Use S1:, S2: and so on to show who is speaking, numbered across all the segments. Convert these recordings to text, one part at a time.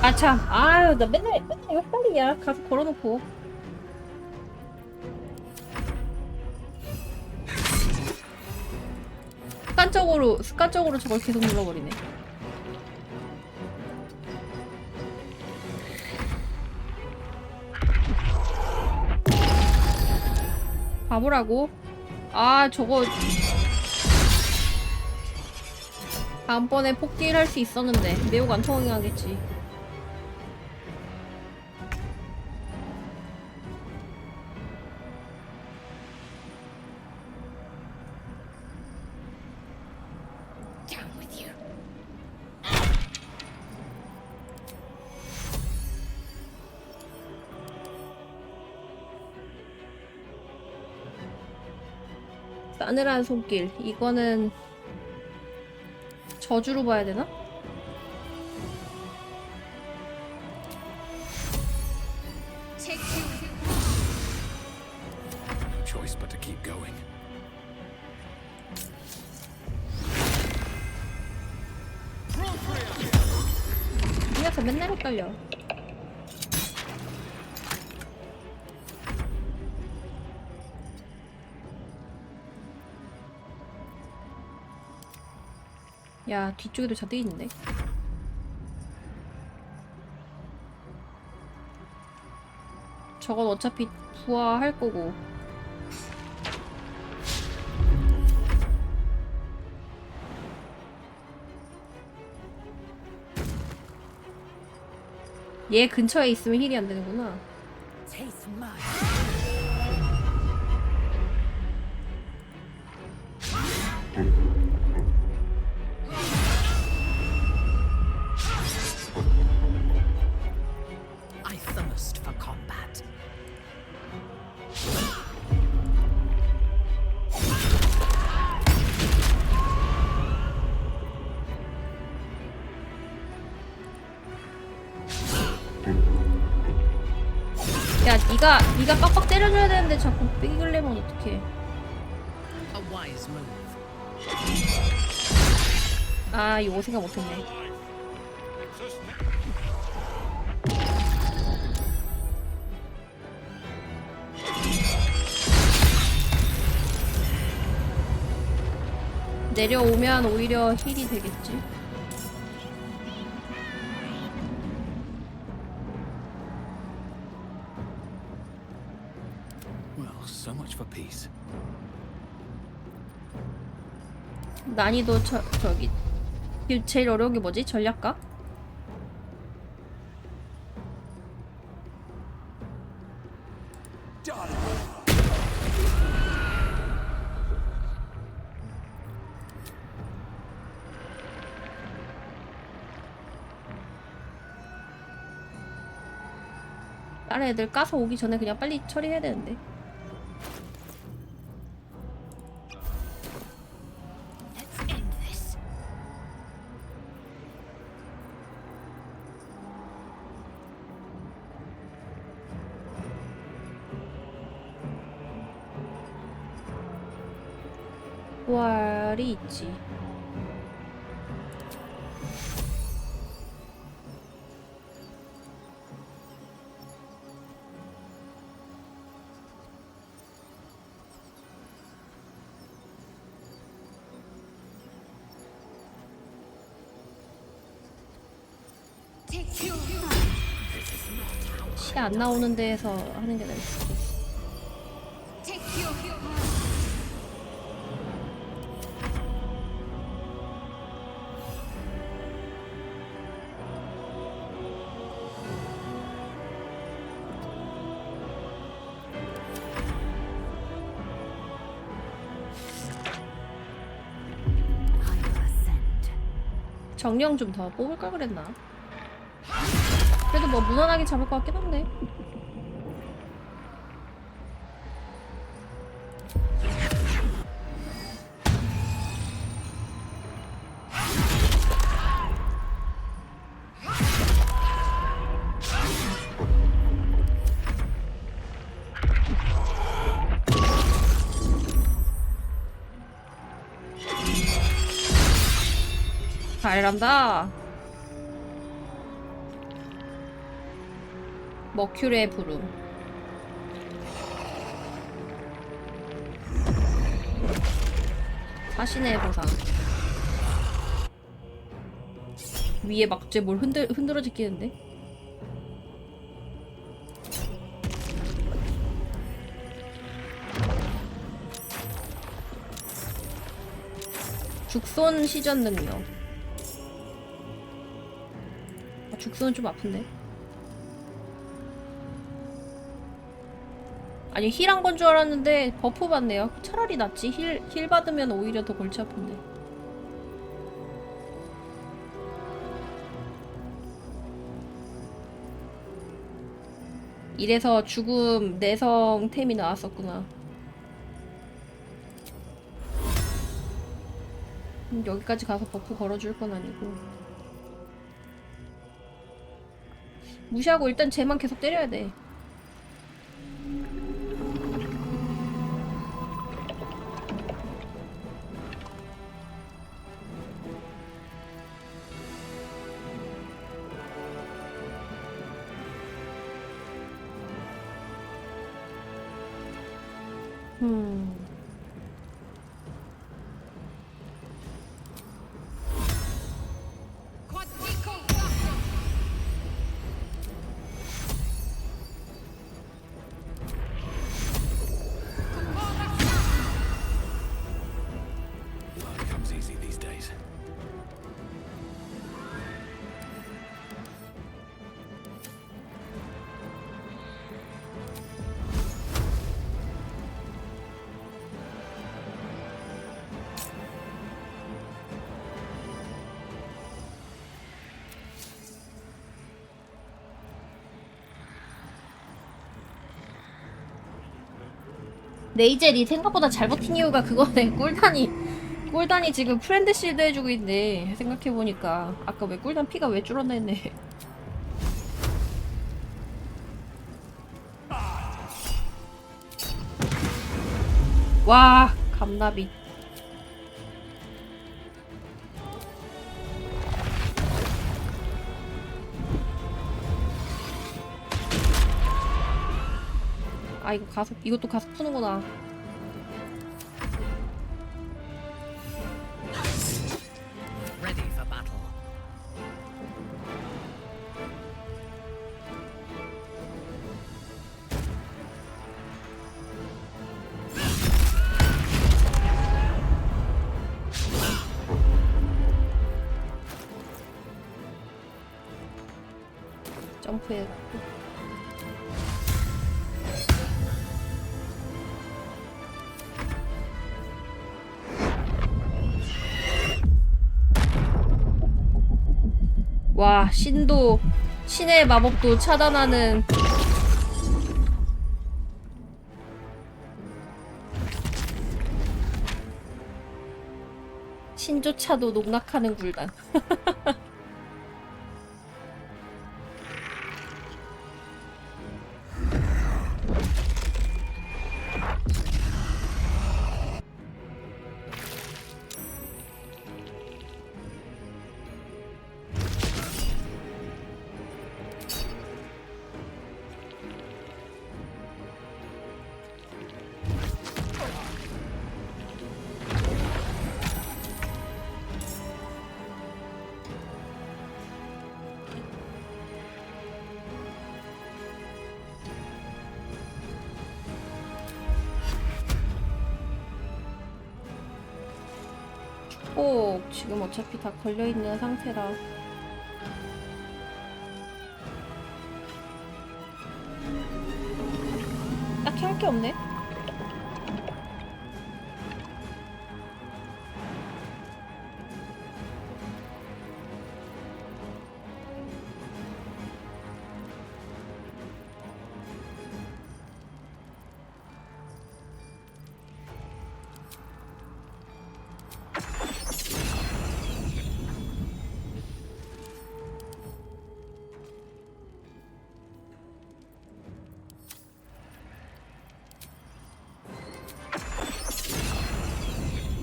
S1: 아, 참. 아유, 나 맨날 헷갈리냐. 가서 걸어놓고. 습관적으로 저걸 계속 눌러버리네. 바보라고? 아, 저거. 다음번에 폭딜 할 수 있었는데. 매우 안 통하겠지. 싸늘한 손길. 이거는 저주로 봐야 되나?
S2: Choice but to keep going.
S1: 이 녀석 맨날 헷갈려. 야, 뒤쪽에도 자들 있는데. 저건 어차피 부화할 거고. 얘 근처에 있으면 힐이 안 되는구나.
S3: I thirst for combat.
S1: 야, 네가 빡빡 때려줘야 되는데 자꾸 삐글래면 어떡해.
S3: A wise move.
S1: 아, 이거 생각 못했네. 내려오면 오히려 힐이 되겠지.
S2: Well, so much for peace.
S1: 난이도 저기 제일 어려운 게 뭐지? 전략가? 다른 애들 까서 오기 전에 그냥 빨리 처리해야 되는데.
S3: Let's end this.
S1: 부활이 있지. 시 안 나오는 데에서 하는 게 나을 수도 있어.
S3: I will ascend.
S1: 정령 좀 더 뽑을 걸 그랬나? 그래도 뭐 무난하게 잡을 것 같긴 한데. 잘한다. 머큐리의 부름. 사신의 보상. 위에 막 쟤 뭘 흔들어지 끼는데? 죽손 시전 능력. 아, 죽손은 좀 아픈데? 아니 힐한 건 줄 알았는데 버프 받네요. 차라리 낫지. 힐 받으면 오히려 더 골치 아픈데. 이래서 죽음 내성템이 나왔었구나. 여기까지 가서 버프 걸어줄 건 아니고. 무시하고 일단 쟤만 계속 때려야 돼.
S2: Blood comes easy these days.
S1: 네이젤이 생각보다 잘 버틴 이유가 그거네. 꿀단이 지금 프렌드 실드 해주고 있네. 생각해보니까 아까 왜 꿀단 피가 왜 줄었나 했네. 와 감나비. 아 이것도 가속 푸는구나.
S3: Ready for battle.
S1: 점프해. 와 신의 마법도 차단하는. 신조차도 농락하는 굴단. 지금 어차피 다 걸려있는 상태라. 딱히 할 게 없네.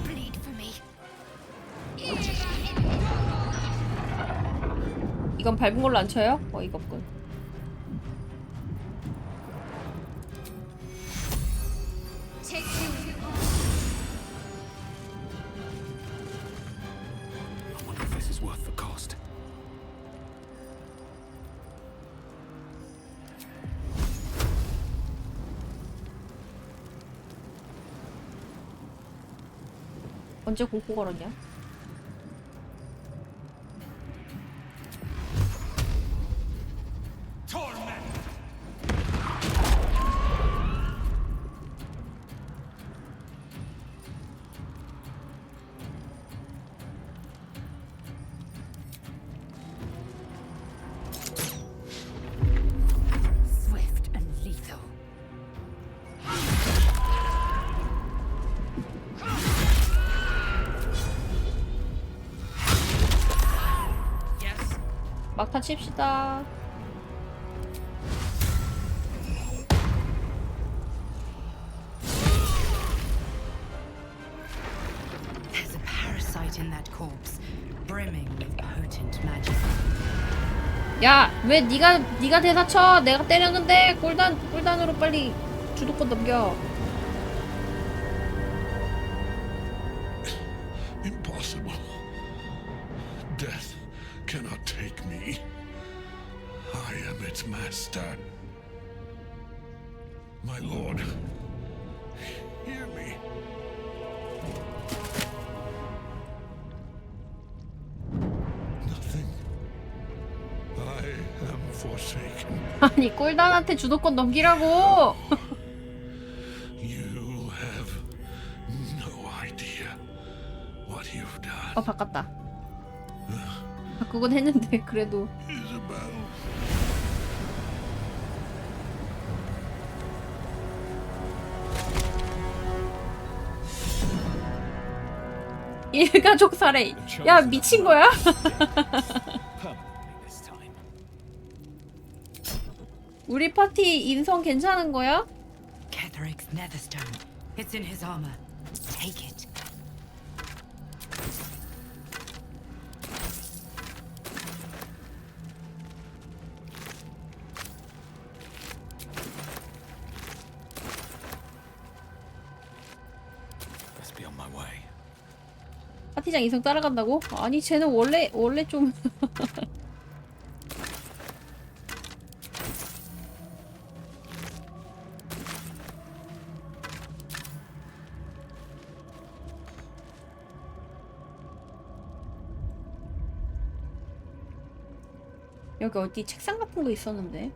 S3: Bleed for me.
S1: 이건 밟은 걸로 안 쳐요? 어이가 없군. 언제 공포 걸었냐?
S3: Swift and lethal. Yes.
S1: 막타 칩시다.
S3: There's a parasite in that corpse, brimming with potent magic.
S1: 야, 왜 네가 대사 쳐? 내가 때렸는데 꿀단으로 빨리 주도권 넘겨.
S2: Impossible. Death cannot take me. I am its master. My lord, hear me. Nothing. I am forsaken.
S1: 아니 꿀단한테 주도권 넘기라고.
S2: You have no idea what you've done.
S1: 바꿨다. 바꾸곤 했는데 그래도.
S2: Isabel.
S1: 일가족 살해. 야 미친 거야?
S2: Permanently this time.
S1: 우리 파티 인성 괜찮은 거야?
S3: Ketheric's netherstone. It's in his armor. Take it.
S2: Let's be on my way.
S1: 파티장 인성 따라간다고? 아니 쟤는 원래 좀 여기 어디 책상 같은 거 있었는데.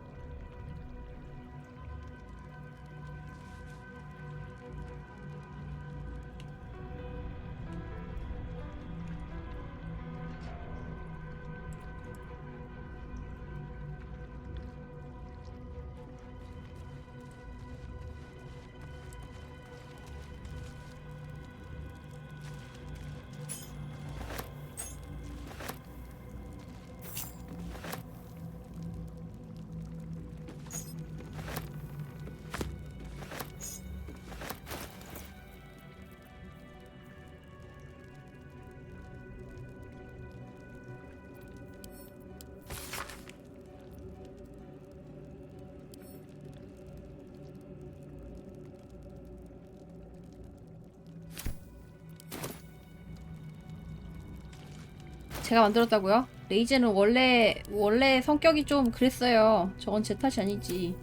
S1: 제가 만들었다고요? 레이제는 원래 성격이 좀 그랬어요. 저건 제 탓이 아니지.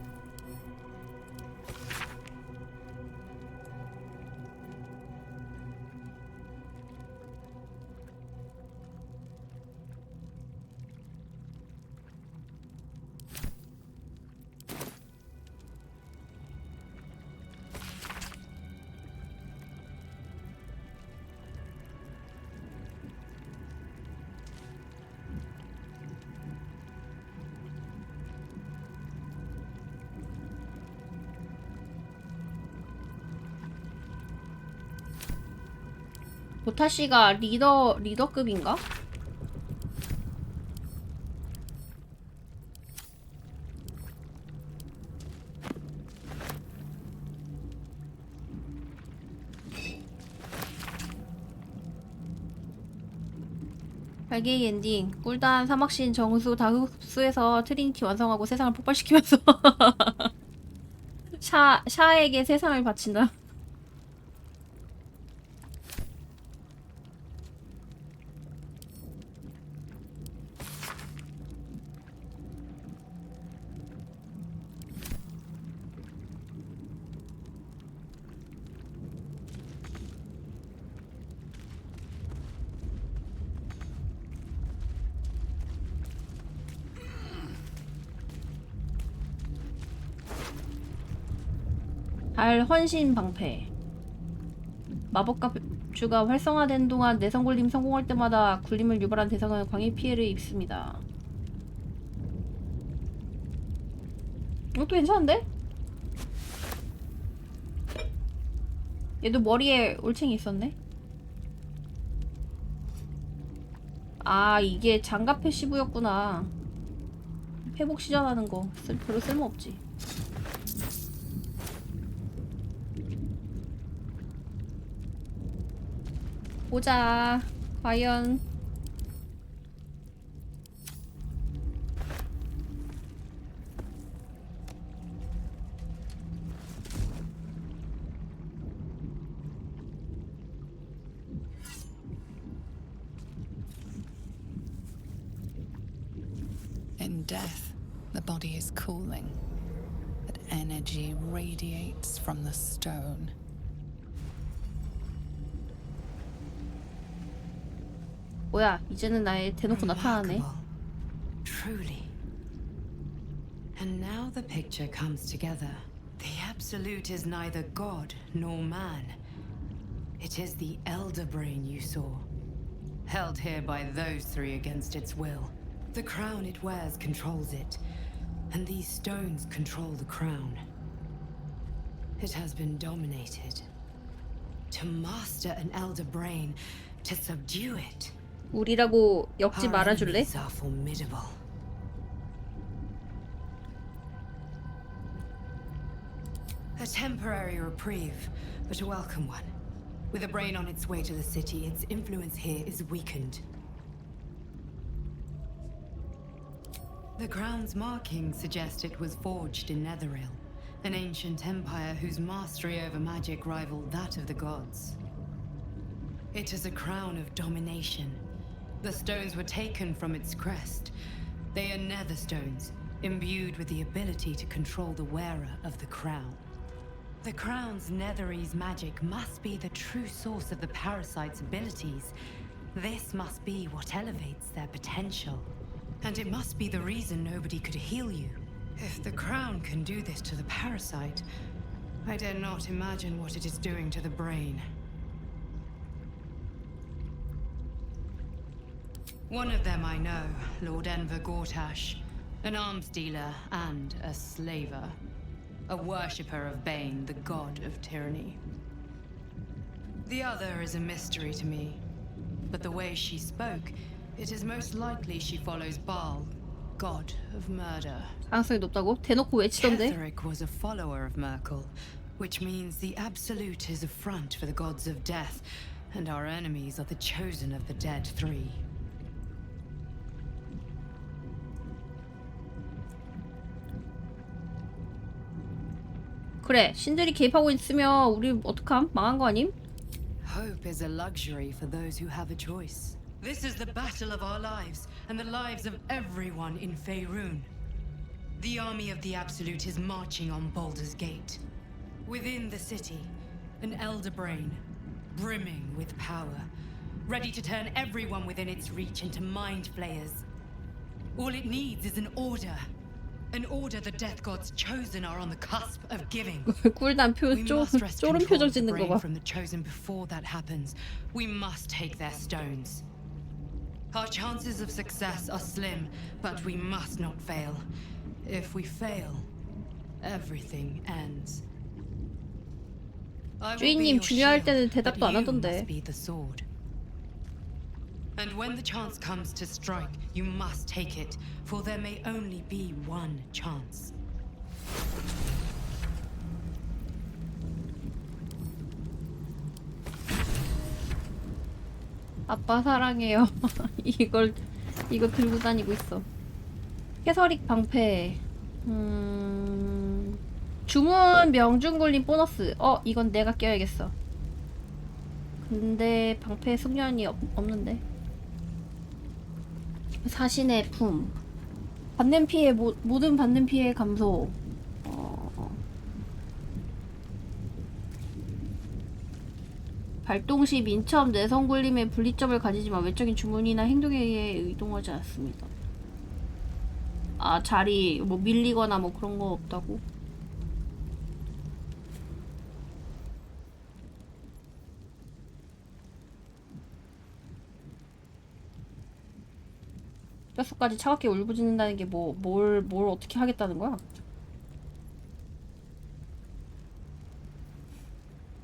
S1: 보타씨가 리더급인가? 발개의 엔딩. 꿀단 사막신 정수 다 흡수해서 트리니티 완성하고 세상을 폭발시키면서 샤에게 세상을 바친다. 알 헌신 방패. 마법 갑주가 활성화된 동안 내성 굴림 성공할 때마다 굴림을 유발한 대상은 광해 피해를 입습니다. 이것도 괜찮은데? 얘도 머리에 올챙이 있었네? 아, 이게 장갑 패시브였구나. 회복 시전하는 거 별로 쓸모없지. 보자. 과연
S4: In death, the body is cooling, but energy radiates from the stone.
S1: 뭐야? 이제는 나의 대놓고 나타나네.
S3: Remarkable. Truly. And now the picture comes together. The Absolute is neither god nor man. It is the Elder Brain you saw, held here by those three against its will. The crown it wears controls it, and these stones control the crown. It has been dominated. To master an Elder Brain, to subdue it.
S1: 우리라고 엮지
S3: Our
S1: 말아줄래?
S3: enemies are formidable. A temporary reprieve, but a welcome one. With a brain on its way to the city, its influence here is weakened. The crown's markings suggest it was forged in Netheril, an ancient empire whose mastery over magic rivaled that of the gods. It is a crown of domination. The stones were taken from its crest. They are nether stones, imbued with the ability to control the wearer of the crown. The crown's Netherese magic must be the true source of the parasite's abilities. This must be what elevates their potential. And it must be the reason nobody could heal you. If the crown can do this to the parasite, I dare not imagine what it is doing to the brain. One of them I know, Lord Enver Gortash, an arms dealer and a slaver. A worshipper of Bane, the god of tyranny. The other is a mystery to me, but the way she spoke, it is most likely she follows Baal, god of murder.
S1: 가능성이 높다고? 대놓고 외치던데?
S3: Ketheric was a follower of Merkel, which means the Absolute is a front for the gods of death, and our enemies are the chosen of the dead three.
S1: 그래, 신들이 개입하고 있으면 우리 어떡함? 망한 거 아님?
S3: Hope is a luxury for those who have a choice. This is the battle of our lives, and the lives of everyone in Faerun. The army of the Absolute is marching on Baldur's Gate. Within the city, an Elder Brain, brimming with power, ready to turn everyone within its reach into mind flayers. All it needs is an order. An order the Death Gods chosen are on the cusp of giving.
S1: 꿀단
S3: We must wrest
S1: 쪼름
S3: control
S1: 표정
S3: of the
S1: 짓는 거
S3: brain
S1: 봐.
S3: from the chosen before that happens. We must take their stones. Our chances of success are slim, but we must not fail. If we fail, everything ends. I will be
S1: 주인님
S3: your
S1: 중요할
S3: shield,
S1: 때는
S3: but
S1: 대답도 안
S3: you
S1: 하던데.
S3: must be the sword. And when the chance comes to strike, you must take it, for there may only be one chance.
S1: 아빠 사랑해요. 이거 들고 다니고 있어. 해서릭 방패. 주문 명중굴림 보너스. 이건 내가 껴야겠어. 근데 방패 숙련이 없는데. 사신의 품. 받는 피해 모든 받는 피해 감소. 발동 시 민첩 내성 굴림의 분리점을 가지지만 외적인 주문이나 행동에 의해 이동하지 않습니다. 아, 자리 뭐 밀리거나 뭐 그런 거 없다고? 뼛속까지 차갑게 울부짖는다는 게 뭘 어떻게 하겠다는 거야?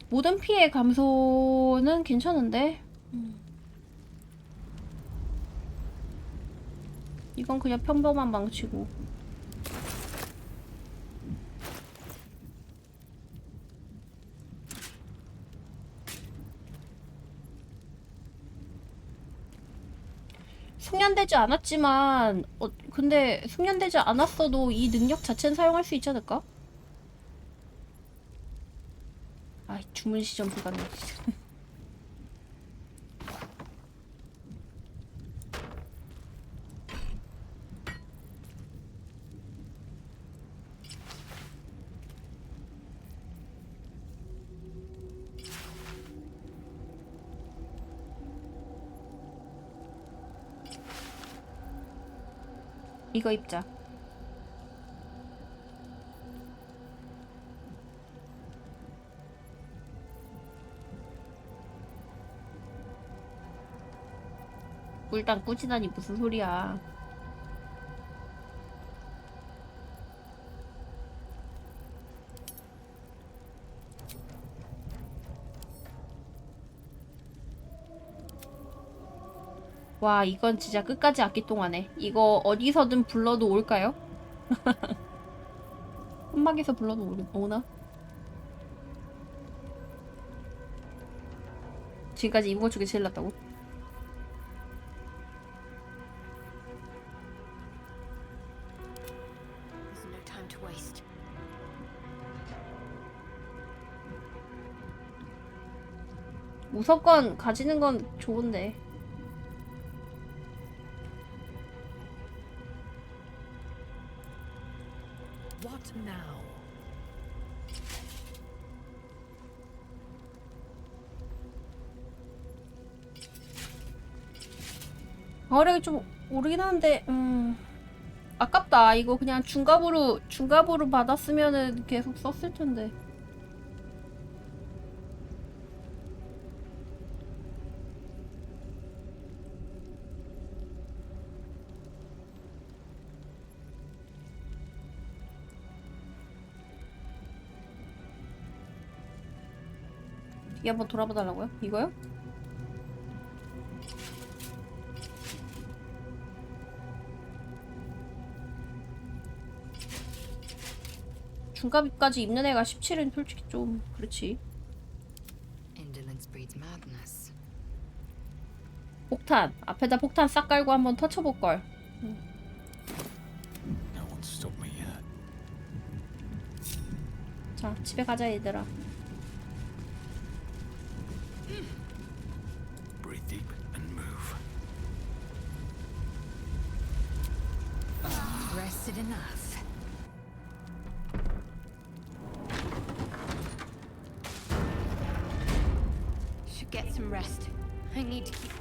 S1: 모든 피해 감소는 괜찮은데? 이건 그냥 평범한 망치고. 숙련되지 않았지만 근데 숙련되지 않았어도 이 능력 자체는 사용할 수 있지 않을까? 아, 주문 시점 불가능. 이거 입자. 꿀당 꾸지다니 무슨 소리야. 와, 이건 진짜 끝까지 악기똥하네. 이거 어디서든 불러도 올까요? 혼막에서 불러도 오나? 지금까지 입은 것 중에 제일 낫다고?
S5: There's no time to waste.
S1: 우선권 가지는 건 좋은데.
S5: What now?
S1: 어력이 좀 오르긴 하는데 아깝다. 이거 그냥 중갑으로 받았으면은 계속 썼을 텐데. 이게 한번 돌아봐 달라고요? 이거요? 중갑까지 입는 애가 17은 솔직히 좀 그렇지.
S3: Indolence breeds madness.
S1: 폭탄. 앞에다 폭탄 싹 깔고 한번 터쳐볼걸.
S2: No one's stopped me yet.
S1: 자, 집에 가자 얘들아.
S2: Breathe deep and move.
S3: Rested enough.
S5: Should get some rest. I need to keep.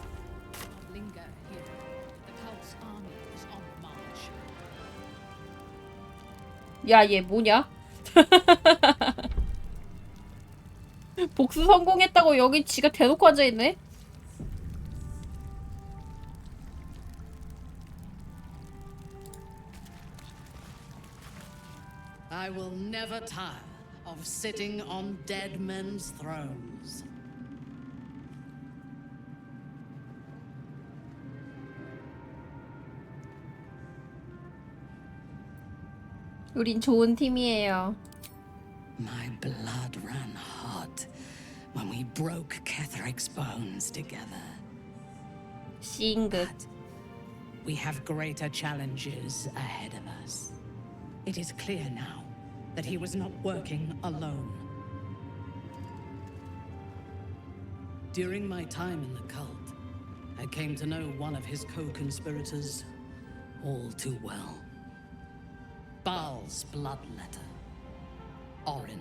S6: Linger here. The cult's army is on the march.
S1: 야, 얘 뭐냐? 복수 성공했다고 여기 지가 대놓고 앉아있네?
S6: I will never tire of sitting on dead men's thrones.
S1: 우린 좋은 팀이에요.
S6: My blood ran hot when we broke Ketheric's bones together.
S1: 싱긋.
S6: We have greater challenges ahead of us. It is clear now that he was not working alone. During my time in the cult, I came to know one of his co-conspirators all too well. Baal's bloodletter. Orin.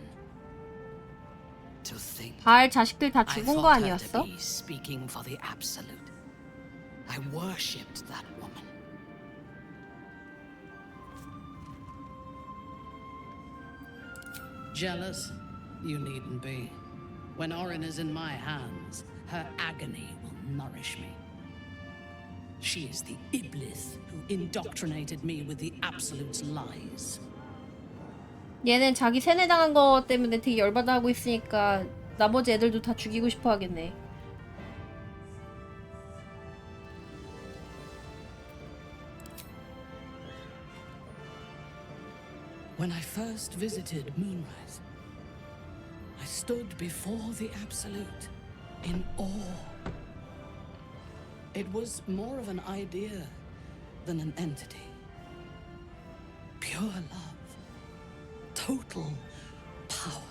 S6: To think
S1: 바알 자식들 다
S6: I
S1: 죽은 거
S6: thought her to
S1: 아니었어?
S6: be speaking for the absolute. I worshipped that woman. Jealous? You needn't be. When Orin is in my hands, her agony will nourish me. She is the Iblis who indoctrinated me with the Absolute's lies.
S1: 얘는 자기 세뇌당한 거 때문에 되게 열받아 하고 있으니까 나머지 애들도 다 죽이고 싶어 하겠네.
S6: When I first visited Moonrise, I stood before the Absolute in awe. It was more of an idea than an entity. Pure love. Total power.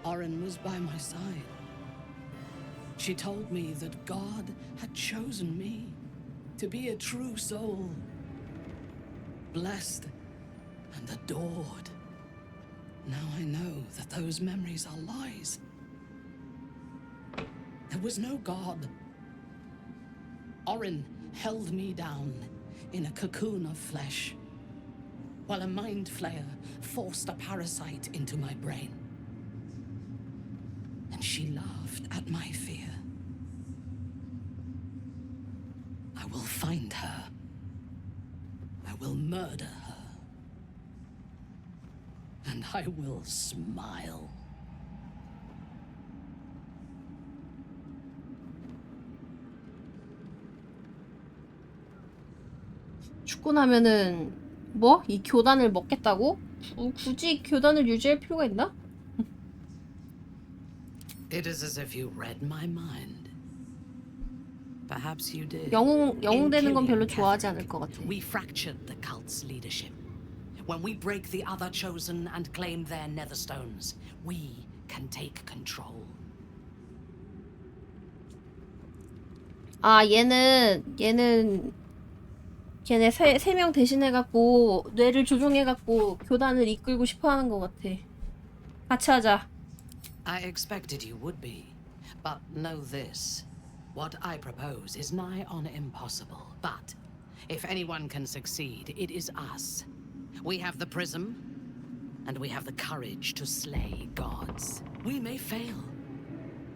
S6: Orin was by my side. She told me that God had chosen me to be a true soul. Blessed and adored. Now I know that those memories are lies. There was no God. Orin held me down in a cocoon of flesh, while a mind flayer forced a parasite into my brain. And she laughed at my fear. I will find her. I will murder her. And I will smile.
S1: 죽고 나면은 뭐? 이 교단을 먹겠다고? 굳이 교단을 유지할 필요가 있나?
S7: It is as if you read my mind. Perhaps you did.
S1: 영웅 되는 건
S7: In
S1: 별로
S7: killing
S1: 좋아하지 않을
S7: Ketheric,
S1: 것 같아.
S7: We fractured the cult's leadership. When we break the other chosen and claim their netherstones, we can take control.
S1: 아, 걔네 세 명 대신해갖고 뇌를 조종해갖고 교단을 이끌고 싶어하는 것 같아. 같이 하자.
S7: I expected you would be, but know this. What I propose is nigh on impossible. But if anyone can succeed, it is us. We have the prism, and we have the courage to slay gods. We may fail,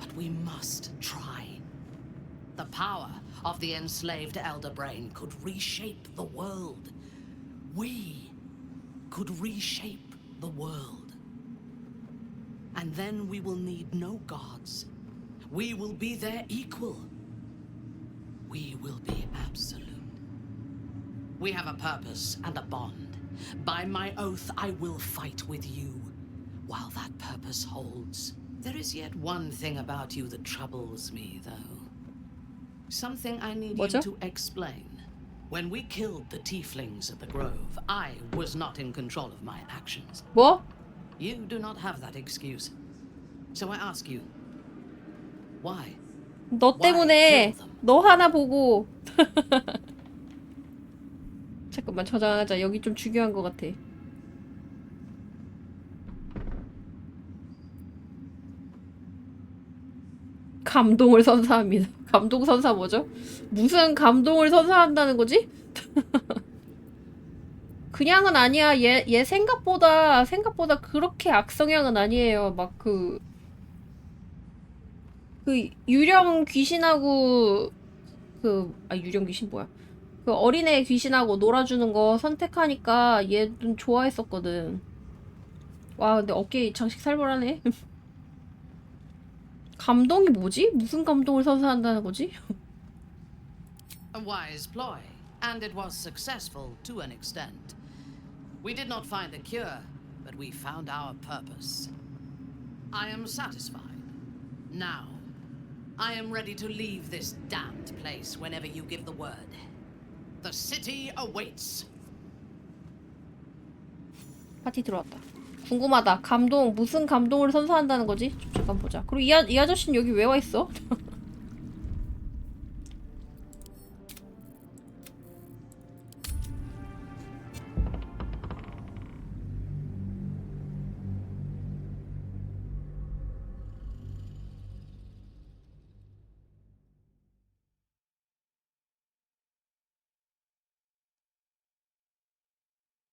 S7: but we must try. The power of the enslaved Elder Brain could reshape the world. We could reshape the world. And then we will need no gods. We will be their equal. We will be absolute. We have a purpose and a bond. By my oath, I will fight with you while that purpose holds. There is yet one thing about you that troubles me, though. Something I need
S1: 뭐죠?
S7: you to explain. When we killed the tieflings at the Grove, I was not in control of my actions.
S1: 뭐?
S7: You do not have that excuse. So I ask you, why?
S1: 너 때문에 너 하나 보고 잠깐만 저장하자. 여기 좀 중요한 것 같아. 감동을 선사합니다. 감동 선사 뭐죠? 무슨 감동을 선사한다는 거지? 그냥은 아니야. 얘 생각보다 그렇게 악성향은 아니에요. 막 그 유령 귀신하고 유령 귀신 뭐야? 그 어린애 귀신하고 놀아주는 거 선택하니까 얘는 좋아했었거든. 와, 근데 어깨 장식 살벌하네. 감동이 뭐지? 무슨 감동을 선사한다는 거지?
S7: A wise ploy, and it was successful to an extent. We did not find a cure, but we found our purpose. I am satisfied. Now, I am ready to leave this damned place whenever you give the word. The city awaits.
S1: 파티 들어왔다. 궁금하다. 무슨 감동을 선사한다는 거지? 잠깐 보자. 그리고 이 아저씨는 여기 왜 와 있어?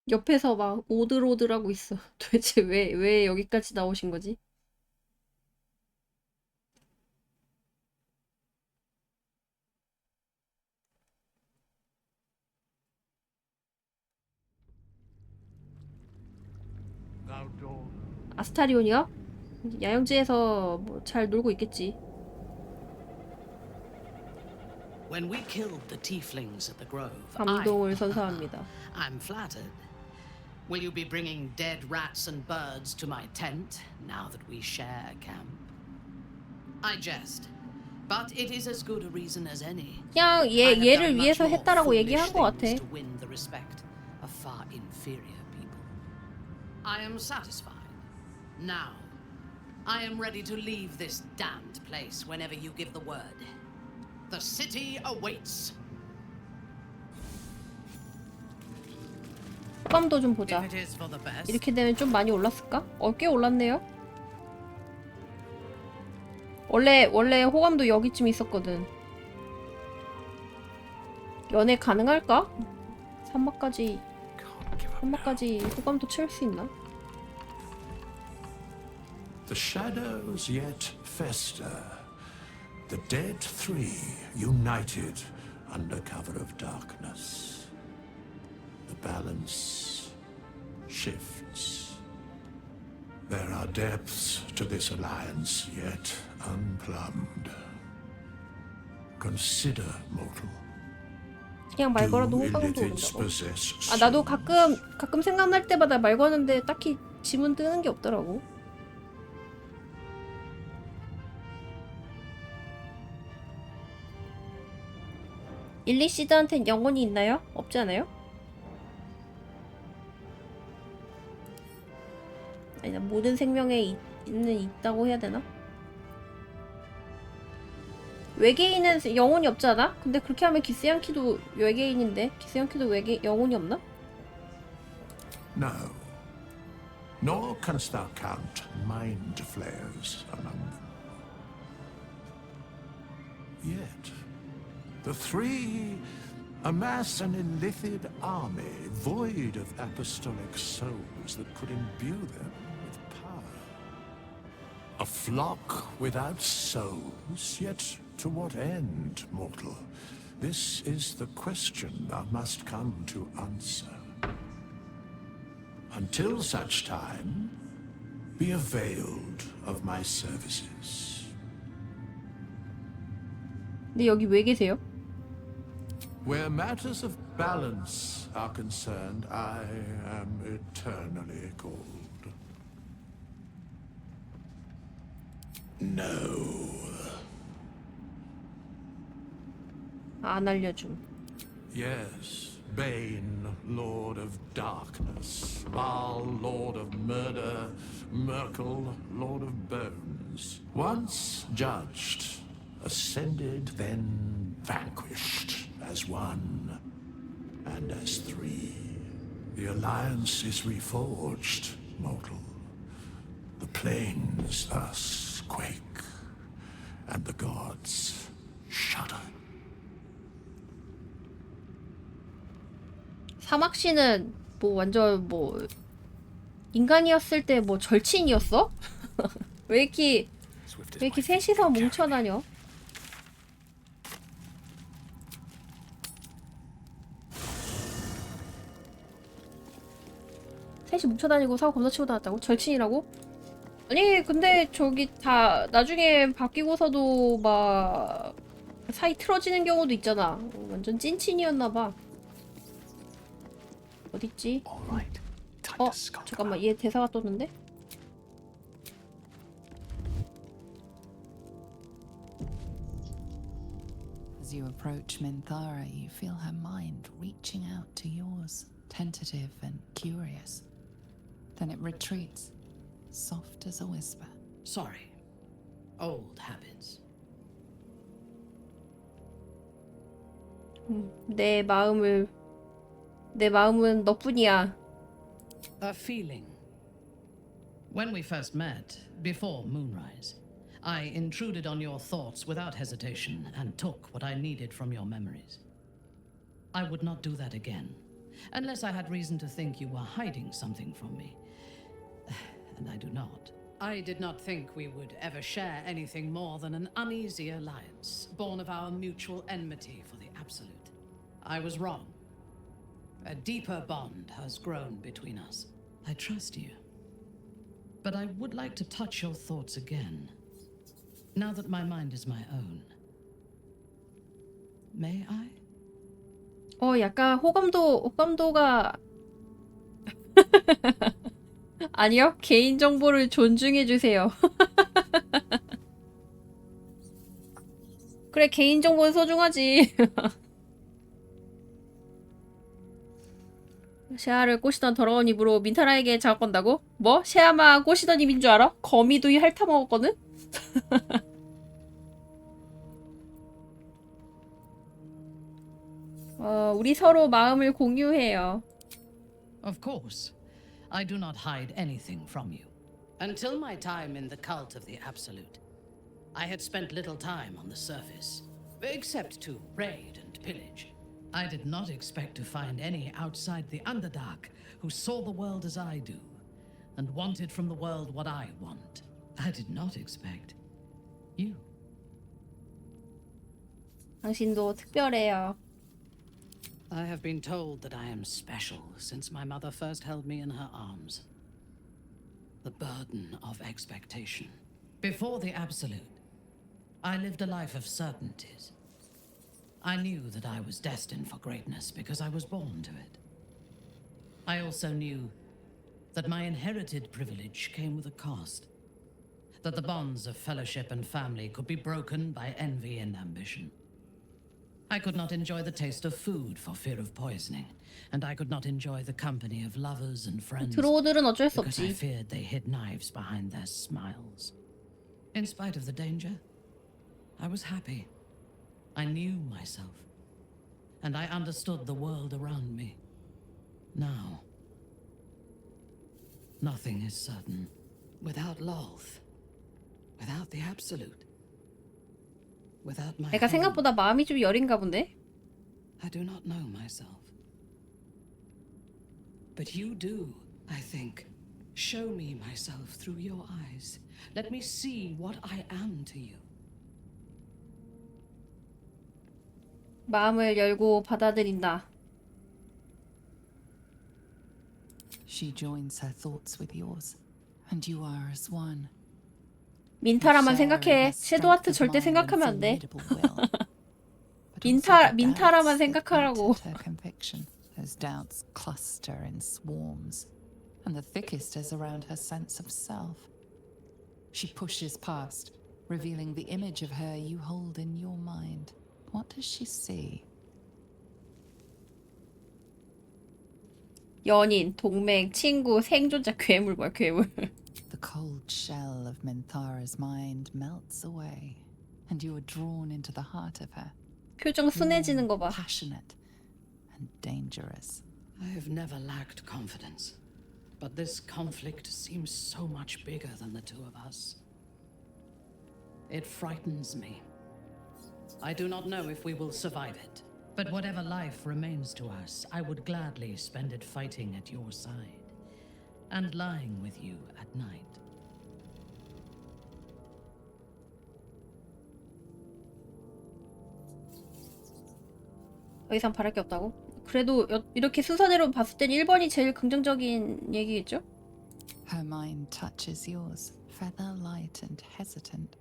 S1: 옆에서 막 오들오들하고 있어. 도대체 왜 여기까지 나오신 거지? 아스타리온이요? 야영지에서 뭐 잘 놀고 있겠지.
S7: When we killed the tieflings at the grove,
S1: 감동을 선사합니다.
S7: I'm flattered. Will you be bringing dead rats and birds to my tent now that we share a camp? I jest, but it is as good a reason as any.
S1: 그냥 얘를 위해서 했다라고 얘기한 것 같아.
S7: To win the respect of far inferior people. I am satisfied. Now, I am ready to leave this damned place whenever you give the word. The city awaits.
S1: 호감도 좀 보자.
S7: If it is for the best.
S1: 이렇게 되면 좀 많이 올랐을까? 꽤 올랐네요. 원래 호감도 여기쯤 있었거든. 연애 가능할까? 3막까지
S2: Can't give up now.
S1: 호감도 채울 수 있나?
S8: The shadows yet fester. The dead three united under cover of darkness. The balance shifts. There are depths to this alliance yet unplumbed. Consider, mortal.
S1: 그냥 말 걸어도
S8: Do
S1: 호감도
S8: illithids
S1: 오른다고.
S8: possess
S1: 나도
S8: souls?
S1: 가끔 생각날 때마다 말 거는데 딱히 지문 뜨는 게 없더라고. 일리시드한텐 영혼이 있나요? 없지 않아요? 아니, 모든 생명에 있다고 해야 되나? 외계인은 영혼이 없지 않아? 근데 그렇게 하면 기스양키도 외계인인데 기스양키도 영혼이 없나?
S8: No. Nor canst thou count mind flayers among them. Yet, the three amass an illithid army void of apostolic souls that could imbue them with power. A flock without souls, yet to what end, mortal? This is the question thou must come to answer. Until such time, be availed of my services.
S1: 근데 여기 왜 계세요?
S8: Where matters of balance are concerned, I am eternally called. No.
S1: 안 알려줌.
S8: Yes, Bane, Lord of Darkness, Baal, Lord of Murder, Merkel, Lord of Bones. Once judged, ascended, then vanquished as one and as three. The alliance is reforged, mortal. The plains thus quake, and the gods shudder.
S1: 사막씨는 뭐 완전 뭐 인간이었을 때 뭐 절친이었어? 왜 이렇게
S2: Swift
S1: 왜
S2: as
S1: 이렇게
S2: my feet
S1: 셋이서
S2: can carry me.
S1: 뭉쳐다녀? 셋이 뭉쳐다니고 사고 겁나 치고 다녔다고? 절친이라고? 아니 근데 저기 다 나중에 바뀌고서도 막 사이 틀어지는 경우도 있잖아. 완전 찐친이었나봐. 어딨지?
S2: All right. Time to skulk
S1: 잠깐만
S2: around.
S1: 얘 대사가 떴는데?
S4: As you approach Minthara, you feel her mind reaching out to yours, tentative and curious. Then it retreats, soft as a whisper.
S7: Sorry. Old habits.
S1: 내 마음은 너뿐이야.
S7: A feeling. When we first met, before moonrise, I intruded on your thoughts without hesitation and took what I needed from your memories. I would not do that again, unless I had reason to think you were hiding something from me. And I do not. I did not think we would ever share anything more than an uneasy alliance, born of our mutual enmity for the absolute. I was wrong. A deeper bond has grown between us. I trust you. But I would like to touch your thoughts again. Now that my mind is my own. May I?
S1: 약간 호감도가 아니요. 개인 정보를 존중해 주세요. 그래, 개인 정보는 소중하지. 셰아를 꼬시던 더러운 입으로 민타라에게 장을 건다고? 뭐? 셰아만 꼬시던 입인 줄 알아? 거미도 핥아먹었거든? 우리 서로 마음을 공유해요.
S7: Of course. I do not hide anything from you. Until my time in the cult of the Absolute, I had spent little time on the surface, except to raid and pillage. I did not expect to find any outside the Underdark who saw the world as I do, and wanted from the world what I want. I did not expect you.
S1: 당신도 특별해요.
S7: I have been told that I am special since my mother first held me in her arms. The burden of expectation. Before the Absolute, I lived a life of certainties. I knew that I was destined for greatness because I was born to it. I also knew that my inherited privilege came with a cost. That the bonds of fellowship and family could be broken by envy and ambition. I could not enjoy the taste of food for fear of poisoning, and I could not enjoy the company of lovers and friends
S1: 드로우들은 어쩔 수
S7: because I
S1: 없지.
S7: feared they hid knives behind their smiles. In spite of the danger, I was happy. I knew myself, and I understood the world around me. Now, nothing is certain. Without Lolth, without the Absolute, without my
S1: 애가
S7: home,
S1: 생각보다 마음이 좀 여린가 본데?
S7: I do not know myself. But you do, I think. Show me myself through your eyes. Let me see what I am to you.
S1: 마음을 열고 받아들인다.
S4: She joins her thoughts with yours, and you are as one.
S1: 민타라만 생각해. 섀도하트 절대 생각하면 안 돼. 민타라만 생각하라고.
S4: Her conviction. Those doubts cluster in swarms, and the thickest is around her sense of self. She pushes past, revealing the image of her you hold in your mind. What does she see?
S1: 연인, 동맹, 친구, 생존자, 괴물 뭐야, 괴물.
S4: The cold shell of Minthara's mind melts away, and you are drawn into the heart of her.
S1: 표정 순해지는 거 봐.
S4: Passionate and dangerous.
S7: I have never lacked confidence, but this conflict seems so much bigger than the two of us. It frightens me. I do not know if we will survive it, but whatever life remains to us, I would gladly spend it fighting at your side and lying with you at night.
S1: 더 이상 바랄 게 없다고? 그래도 이렇게 순서대로 봤을 땐 1번이 제일 긍정적인 얘기겠죠?
S4: Her mind touches yours, feather light and hesitant.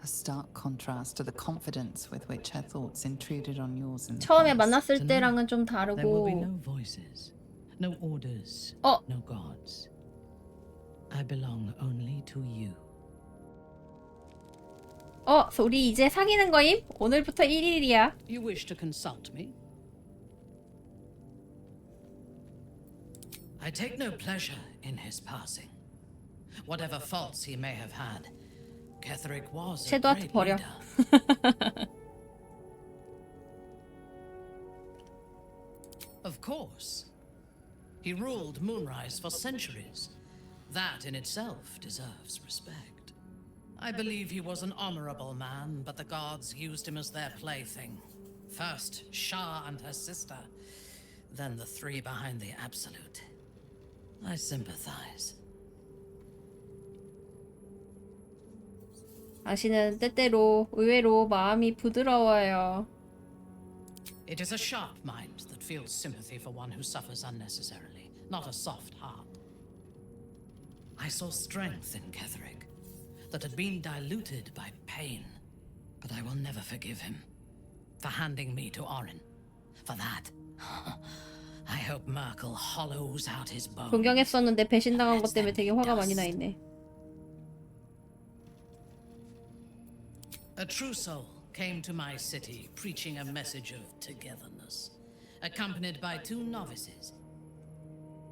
S4: A stark contrast to the confidence with which her thoughts intruded on yours in the
S1: 처음에
S4: past.
S1: 만났을 때랑은 좀
S7: There will be
S1: 다르고.
S7: no voices, no orders,
S1: 어,
S7: no gods. I belong only to you.
S1: 우리 이제 사귀는 거임? 오늘부터 1일이야.
S7: You wish to consult me? I take no pleasure in his passing. Whatever faults he may have had, Ketheric was a
S1: 섀도하트
S7: great
S1: 버려.
S7: leader. Of course. He ruled Moonrise for centuries. That in itself deserves respect. I believe he was an honorable man, but the gods used him as their plaything. First Shah and her sister, then the three behind the Absolute. I sympathize.
S1: 당신은 때때로 의외로 마음이 부드러워요.
S7: It is a sharp mind that feels sympathy for one who suffers unnecessarily, not a soft heart. I saw strength in Ketherick that had been diluted by pain. But I will never forgive him for handing me to Orin. For that, I hope Merkel hollows out his bones.
S1: 존경했었는데 배신당한 것 때문에 되게 화가 많이 나 있네.
S7: A true soul came to my city preaching a message of togetherness, accompanied by 2 novices.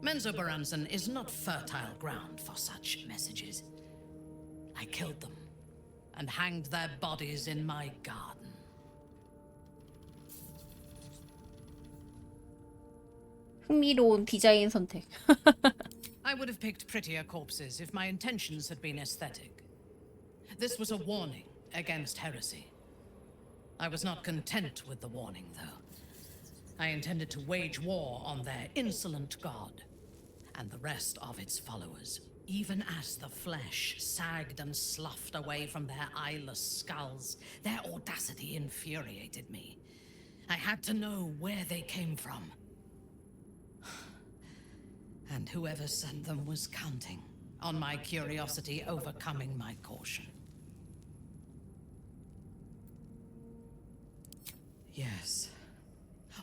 S7: Menzoberranzan is not fertile ground for such messages. I killed them and hanged their bodies in my garden.
S1: 흥미로운 디자인 선택.
S7: I would have picked prettier corpses if my intentions had been aesthetic. This was a warning against heresy. I was not content with the warning, though. I intended to wage war on their insolent god and the rest of its followers. Even as the flesh sagged and sloughed away from their eyeless skulls, their audacity infuriated me. I had to know where they came from. And whoever sent them was counting on my curiosity overcoming my caution. Yes.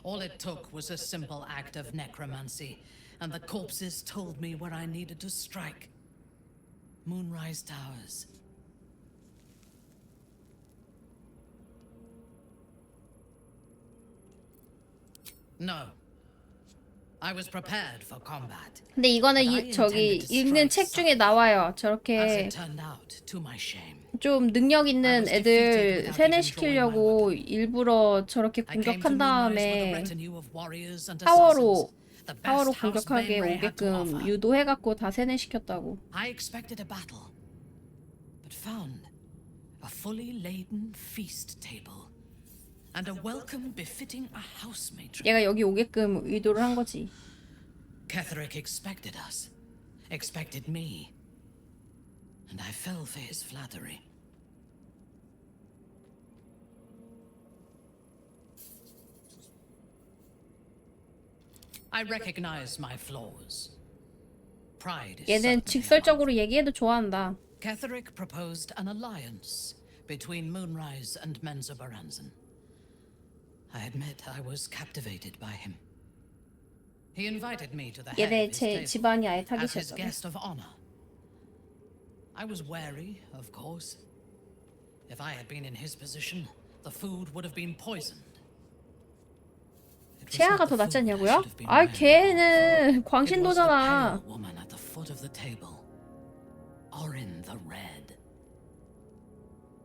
S7: All it took was a simple act of necromancy, and the corpses told me where I needed to strike. Moonrise Towers. No. I was prepared for combat.
S1: 근데 이거는 저기 읽는 책 중에 나와요.
S7: As
S1: 저렇게
S7: it turned out, to my shame.
S1: 좀 능력 있는 애들 세뇌시키려고 일부러 저렇게
S7: I came to
S1: 공격한
S7: Moonrise with a
S1: 다음에
S7: retinue of warriors and
S1: 타워로
S7: assassins, the best
S1: 타워로
S7: house
S1: 공격하게
S7: Bainbray had to
S1: 오게끔
S7: offer.
S1: 유도해갖고 다 세뇌시켰다고.
S7: I expected a battle, but found a fully laden feast table and a welcome befitting a house matron.
S1: 얘가 여기 오게끔 의도를 한 거지.
S7: Ketherick expected us, expected me, and I fell for his flattery. I recognize my flaws. Pride is
S1: 얘는
S7: certainly
S1: 직설적으로 얘기해도 좋아한다.
S7: Ketherick proposed an alliance between Moonrise and Menzoberranzan. I admit I was captivated by him. He invited me to the head
S1: 얘네
S7: of his
S1: 제
S7: table
S1: 집안이 아예
S7: as his
S1: 타깃이었잖아.
S7: guest of honor. I was wary, of course. If I had been in his position, the food would have been poisoned. It was
S1: 채아가
S7: not
S1: 더
S7: the
S1: 낫지
S7: food I
S1: 않냐고요?
S7: should have been
S1: 아,
S7: wary of.
S1: 걔는
S7: It was the
S1: 광신도잖아.
S7: pale woman at the foot of the table. Orin the Red.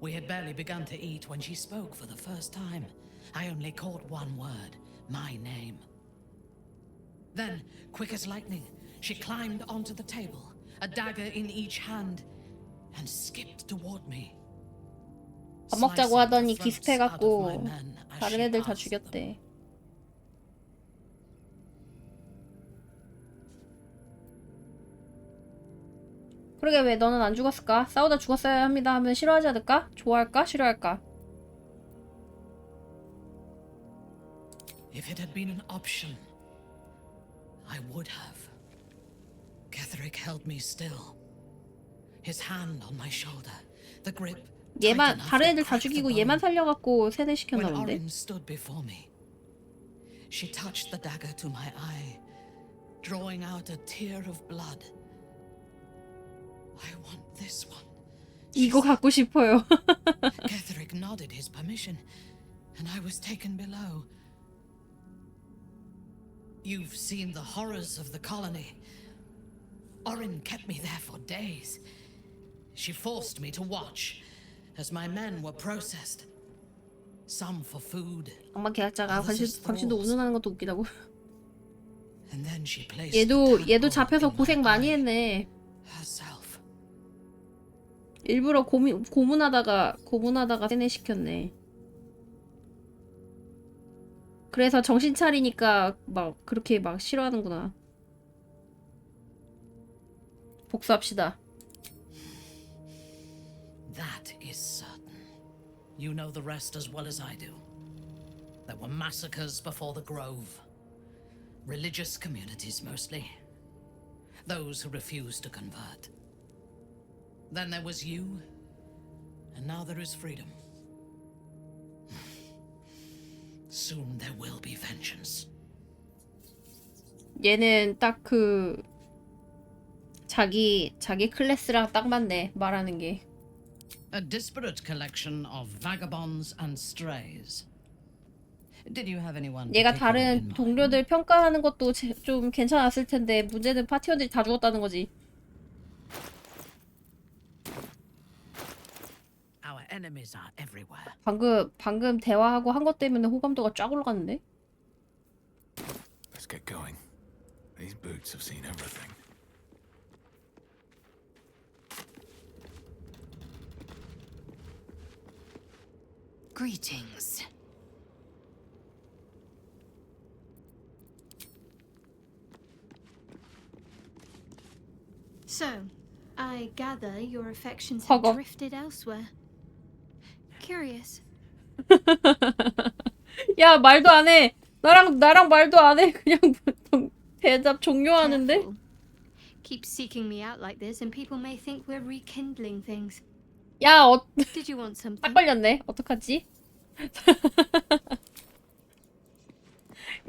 S7: We had barely begun to eat when she spoke for the first time. I only caught one word, my name. Then, quick as lightning, she climbed onto the table, a dagger in each hand, and skipped toward me.
S1: 밥 먹자고 하더니
S7: Slicing the throats out of my
S1: 기습해갖고
S7: men as
S1: 다른
S7: she
S1: 애들 다
S7: passed them.
S1: 죽였대. 그러게 왜 너는 안 죽었을까? 싸우다 죽었어야 합니다 하면 싫어하지 않을까? 좋아할까? 싫어할까?
S7: If it had been an option, I would have. Ketherick held me still. His hand on my shoulder, the grip.
S1: 얘만
S7: tight enough
S1: 다른
S7: to
S1: 애들 다
S7: crack the
S1: 죽이고
S7: bone.
S1: 얘만 살려갖고
S7: When
S1: 세뇌시켰나 본데?
S7: Orin stood before me, she touched the dagger to my eye, drawing out a tear of blood. I want this one.
S1: 이거 갖고 싶어요.
S7: Ketherick nodded his permission, and I was taken below. You've seen the horrors of the colony. Orin kept me there for days. She forced me to watch as my men were processed. Some for food,
S1: 악마 계약자가 광신도 운운하는 것도 웃기다고.
S7: and then she placed the tadpole
S1: 얘도 잡혀서
S7: in my
S1: 고생 많이
S7: eye
S1: 했네.
S7: herself.
S1: 일부러 고문하다가 세뇌시켰네. 그래서 정신 차리니까 막 그렇게 막 싫어하는구나. 복수합시다.
S7: That is certain. You know the rest as well as I do. There were massacres before the Grove. Religious communities mostly. Those who refused to convert. Then there was you, and now there is freedom. Soon there will be vengeance.
S1: 얘는 딱 그 자기 클래스랑 딱 맞네 말하는 게.
S7: A disparate collection of vagabonds and strays. Did you have anyone
S1: 얘가
S7: particular in
S1: 다른
S7: mind?
S1: 동료들 평가하는 것도 좀 괜찮았을 텐데 문제는 파티원들이 다 죽었다는 거지.
S7: Our enemies are everywhere.
S1: 방금 대화하고 한 것 때문에 호감도가 쫙 올라갔는데?
S2: Let's get going. These boots have seen everything.
S5: Greetings. So, I gather your affections have
S1: 허걱.
S5: drifted elsewhere. Curious.
S1: 야 말도 안 해. 나랑 말도 안 해. 그냥 대답 종료하는데?
S5: Careful. Keep seeking me out like this and people may think we're rekindling things.
S1: 야
S5: Did you want
S1: 딱
S5: something?
S1: 걸렸네. 어떡하지?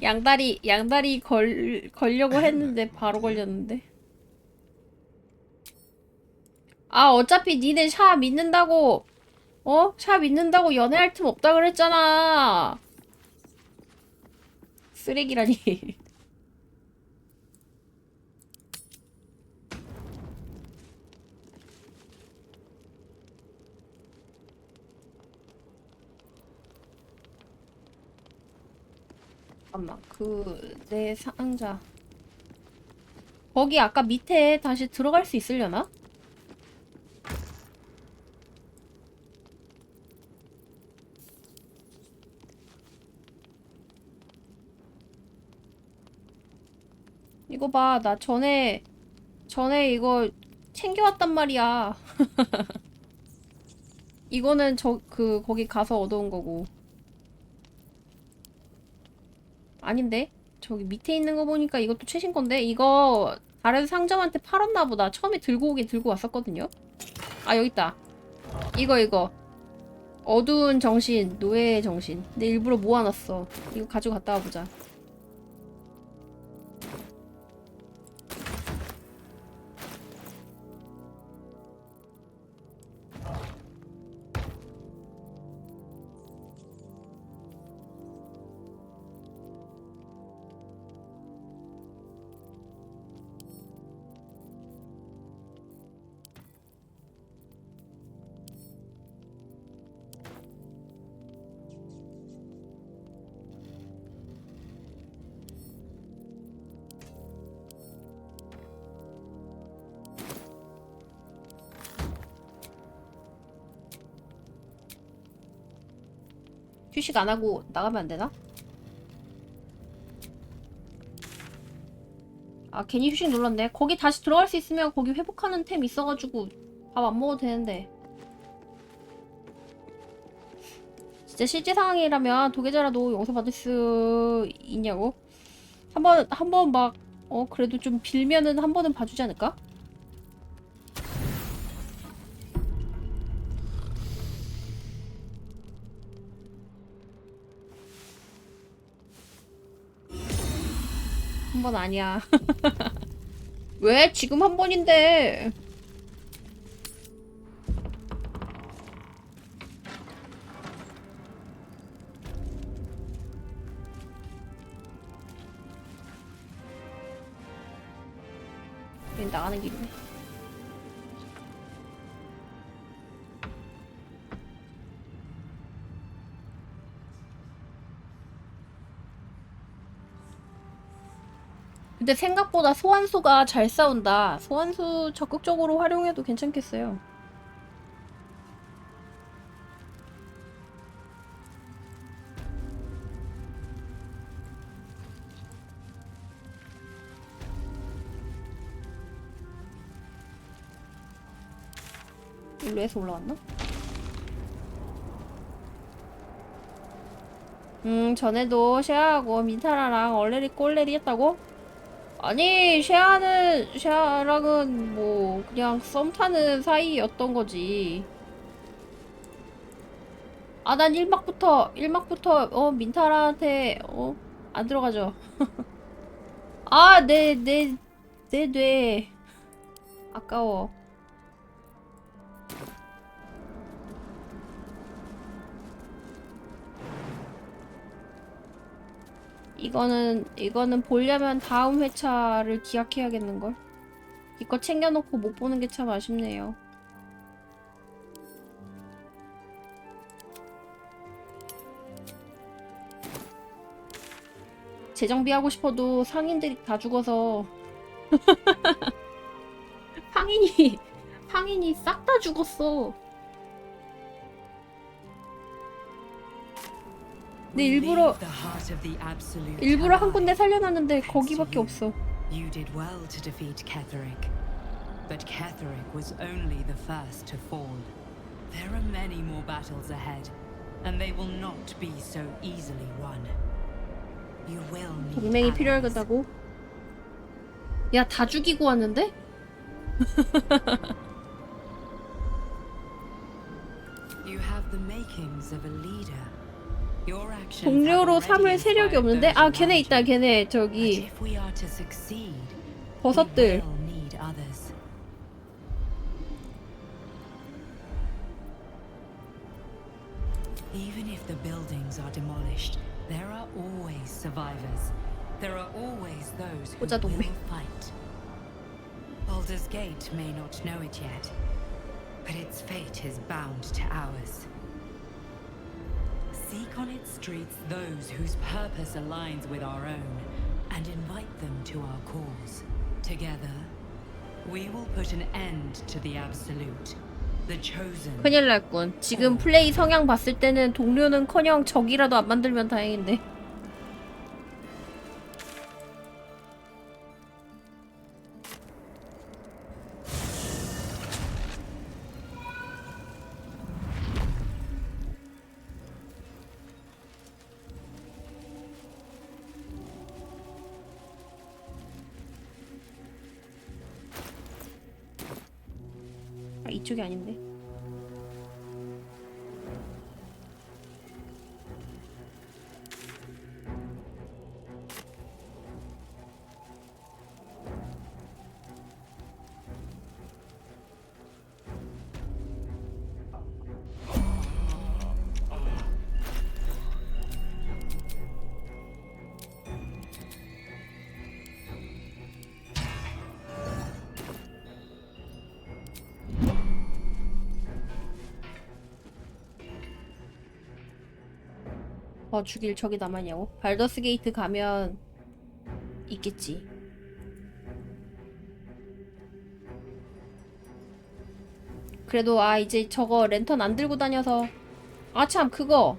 S1: 양다리 걸려고 했는데 바로 걸렸는데. 아 어차피 니네 샤 믿는다고 샤 믿는다고 연애할 틈 없다 그랬잖아. 쓰레기라니. 잠깐만 내 상자 거기 아까 밑에 다시 들어갈 수 있으려나? 이거 봐, 나 전에 이거 챙겨왔단 말이야. 이거는 거기 가서 얻어온 거고. 아닌데? 저기 밑에 있는 거 보니까 이것도 최신 건데? 이거 다른 상점한테 팔았나 보다. 처음에 들고 왔었거든요? 아, 여기 있다. 이거. 어두운 정신, 노예의 정신. 근데 일부러 모아놨어. 이거 가지고 갔다 와보자. 휴식 안 하고 나가면 안 되나? 아 괜히 휴식 눌렀네. 거기 다시 들어갈 수 있으면 거기 회복하는 템 있어가지고 밥 안 먹어도 되는데. 진짜 실제 상황이라면 도계자라도 용서받을 수 있냐고? 한번 막 그래도 좀 빌면은 한 번은 봐주지 않을까? 한 번 아니야. 왜? 지금 한 번인데. 여기 나가는 길이네. 근데 생각보다 소환수가 잘 싸운다. 소환수 적극적으로 활용해도 괜찮겠어요. 일로 해서 올라왔나? 전에도 쉐아하고 민타라랑 얼레리 꼴레리 했다고? 아니, 쉐아랑은 뭐 그냥 썸 타는 사이였던 거지. 아, 난 1막부터 민타라한테 안 들어가죠. 아, 내 뇌. 아까워. 이거는 보려면 다음 회차를 기약해야겠는걸? 이거 챙겨놓고 못 보는 게 참 아쉽네요. 재정비하고 싶어도 상인들이 다 죽어서 상인이 싹 다 죽었어. 근데 일부러 한 군데 살려놨는데 거기밖에 없어.
S3: You did well to defeat Ketheric. But Ketheric was only the first to fall. There are many more battles ahead, and they will not be so easily won. You will need
S1: 동맹이
S3: allies.
S1: 필요하다고? 야, 다 죽이고 왔는데?
S3: You have the makings of a leader. Your actions have
S1: 동료로
S3: already
S1: 삼을 세력이
S3: inspired
S1: 없는데?
S3: those
S1: 아, 걔네
S3: around
S1: 있다,
S3: you.
S1: 걔네.
S3: But
S1: 저기
S3: if we are to succeed,
S1: 버섯들.
S3: we will need others. Even if the buildings are demolished, there are always survivors. There are always those who
S1: 보자, 동맹.
S3: will fight. Baldur's Gate may not know it yet, but its fate is bound to ours. Seek on its streets those whose purpose aligns with our own, and invite them to our cause. Together, we will put an end to the Absolute, the Chosen.
S1: 큰일 났군. 지금 플레이 성향 봤을 때는 동료는커녕 적이라도 안 만들면 다행인데. 아, 이쪽이 아닌데. 죽일 적이 남았냐고? 발더스 게이트 가면 있겠지. 그래도 이제 저거 랜턴 안 들고 다녀서 참 그거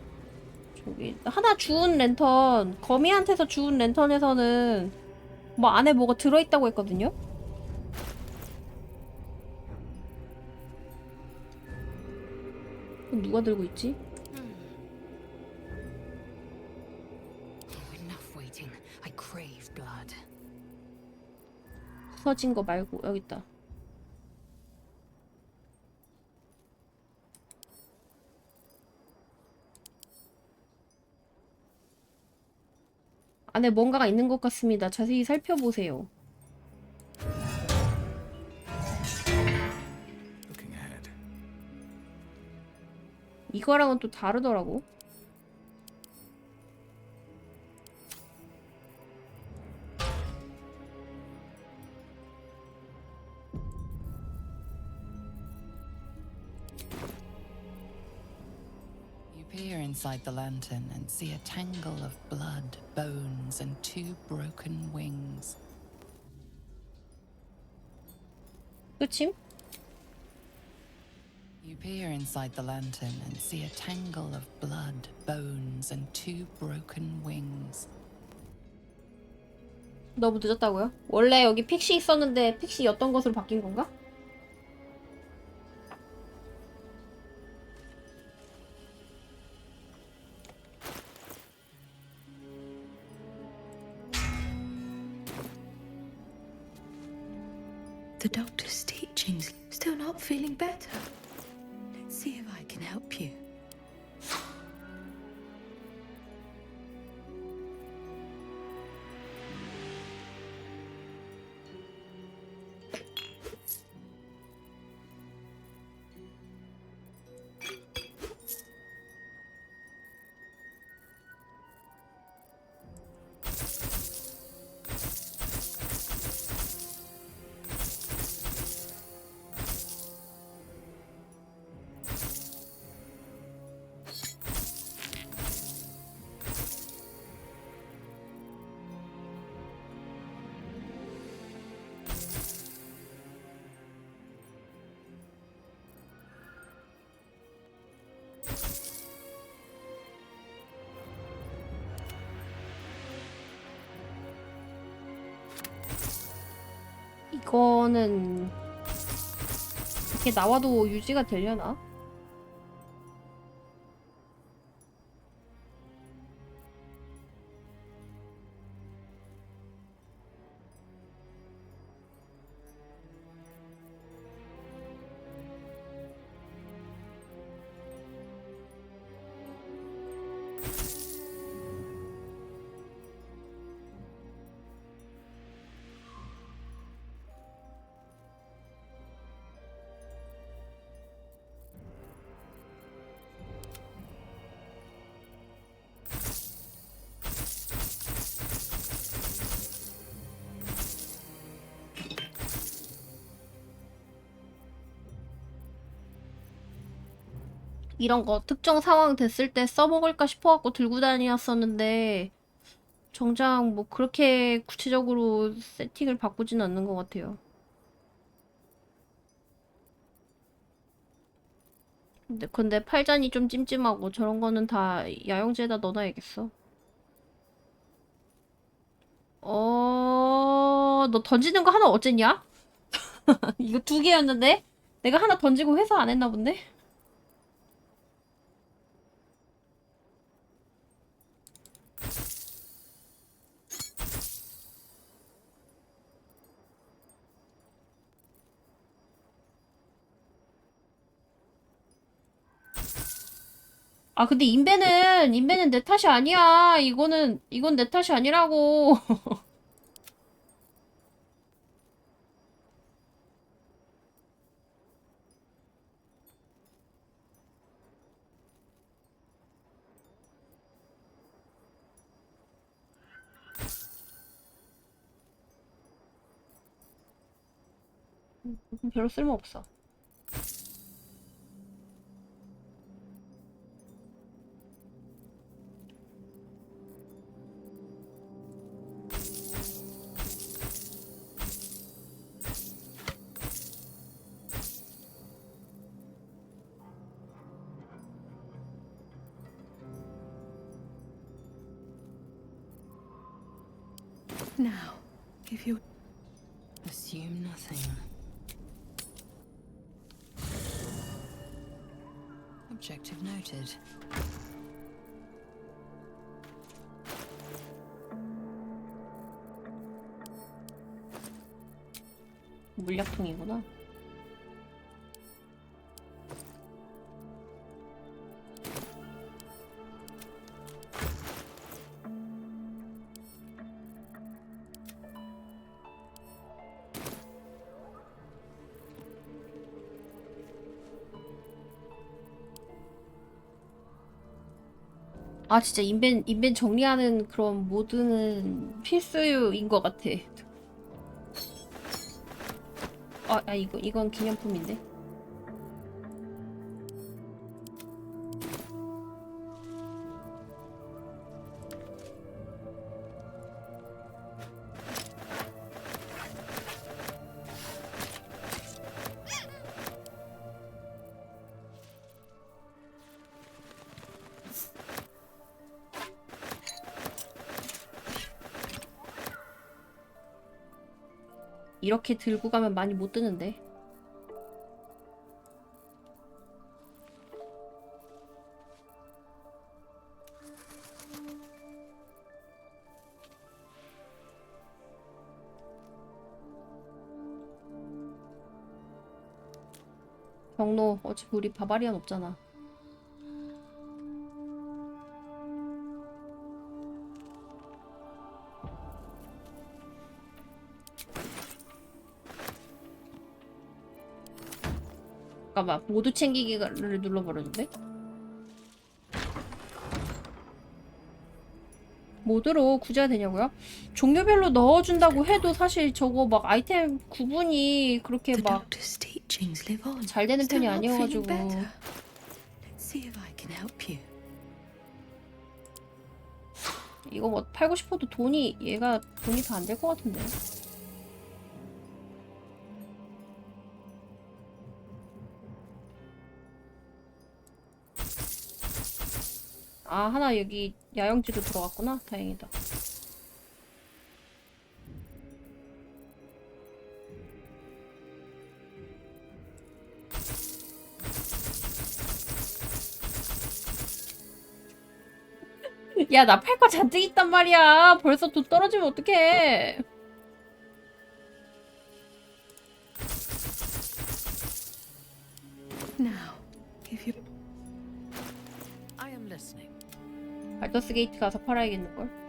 S1: 저기 하나 주운 랜턴 거미한테서 주운 랜턴에서는 뭐 안에 뭐가 들어있다고 했거든요? 누가 들고 있지?
S3: Enough waiting. I crave blood.
S1: 부서진 거 말고 여기 있다. 안에 뭔가가 있는 것 같습니다. 자세히 살펴보세요.
S2: Looking ahead.
S1: 이거랑은 또 다르더라고.
S4: Peer inside the lantern and see a tangle of blood, bones, and 2 broken wings.
S1: 끝임?
S4: You peer inside the lantern and see a tangle of blood, bones, and 2 broken wings.
S1: 너무 늦었다고요? 원래 여기 픽시 있었는데 픽시였던 것으로 바뀐 건가?
S9: the doctor's teachings. Still not feeling better? Let's see if I can help you.
S1: 이거는 이렇게 나와도 유지가 되려나? 이런 거 특정 상황 됐을 때 써먹을까 싶어갖고 들고 다녔었는데 정작 뭐 그렇게 구체적으로 세팅을 바꾸진 않는 것 같아요. 근데 팔잔이 좀 찜찜하고 저런 거는 다 야영지에다 넣어놔야겠어. 너 던지는 거 하나 어쨌냐? 이거 2개였는데? 내가 하나 던지고 회수 안 했나 본데? 아 근데 인베는 내 탓이 아니야. 이건 내 탓이 아니라고. 별로 쓸모 없어.
S9: Now, if you
S3: Assume nothing. Objective noted.
S1: 물약통이구나. 아 진짜 인벤 정리하는 그런 모드는 필수인 것 같아. 이건 기념품인데. 이렇게 들고 가면 많이 못 드는데. 경로 어차피 우리 바바리안 없잖아. 잠깐만, 모두 챙기기를 눌러버렸는데? 모드로 구제가 되냐고요? 종류별로 넣어준다고 해도 사실 저거 막 아이템 구분이 그렇게
S9: The
S1: 막
S9: doctor's teachings live on.
S1: 잘 되는 편이
S9: Still not
S1: 아니어가지고.
S9: feeling better. Let's see if I can help you.
S1: 이거 뭐 팔고 싶어도 돈이 얘가 돈이 다 안 될 것 같은데. 아, 하나 여기 야영지로 들어갔구나. 다행이다. 야, 나 팔 거 잔뜩 있단 말이야. 벌써 돈 떨어지면 어떡해.
S9: Now, if you
S7: I am listening.
S1: 발더스 게이트 가서 팔아야겠는걸?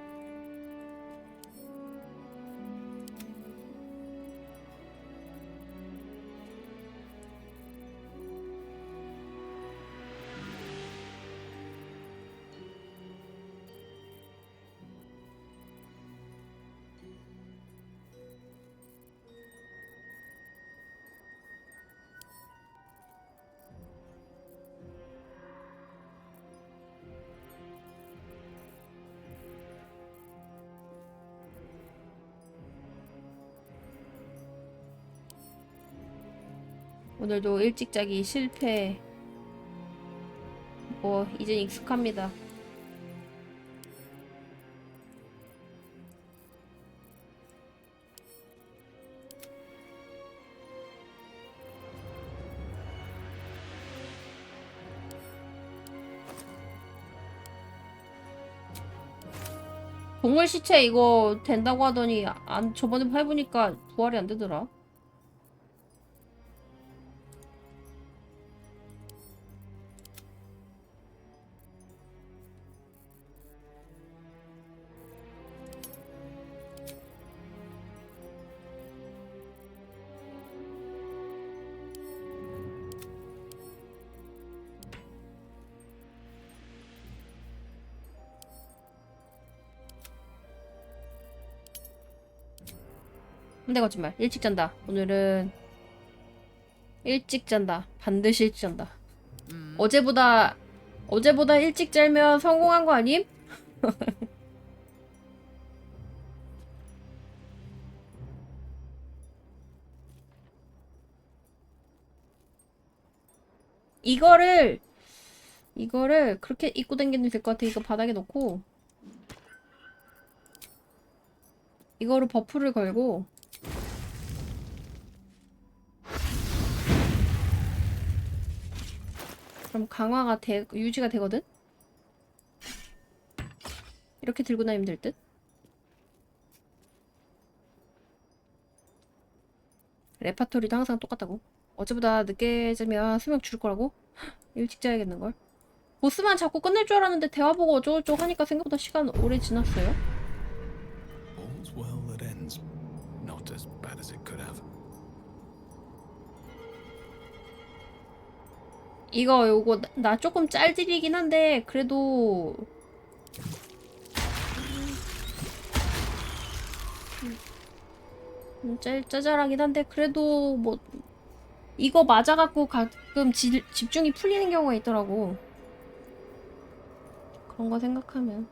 S1: 오늘도 일찍 자기 실패. 뭐 이젠 익숙합니다. 동물 시체 이거 된다고 하더니 안 저번에 해보니까 부활이 안 되더라. 근데 거짓말. 일찍 잔다. 오늘은 일찍 잔다. 반드시 일찍 잔다. 어제보다 일찍 자면 성공한 거 아님? 이거를 그렇게 입고 다니면 될 것 같아. 이거 바닥에 놓고 이거로 버프를 걸고 그럼 강화가 유지가 되거든? 이렇게 들고 다니면 될 듯? 레파토리도 항상 똑같다고. 어제보다 늦게 자면 수명 줄을 거라고? 일찍 자야겠는걸? 보스만 자꾸 끝낼 줄 알았는데 대화 보고 어쩌고저쩌고 하니까 생각보다 시간 오래 지났어요.
S2: All's well that ends. Not as bad as it could have.
S1: 요거 나 조금 짤질이긴 한데 그래도 짜잘하긴 한데 그래도 뭐 이거 맞아갖고 가끔 집중이 풀리는 경우가 있더라고. 그런 거 생각하면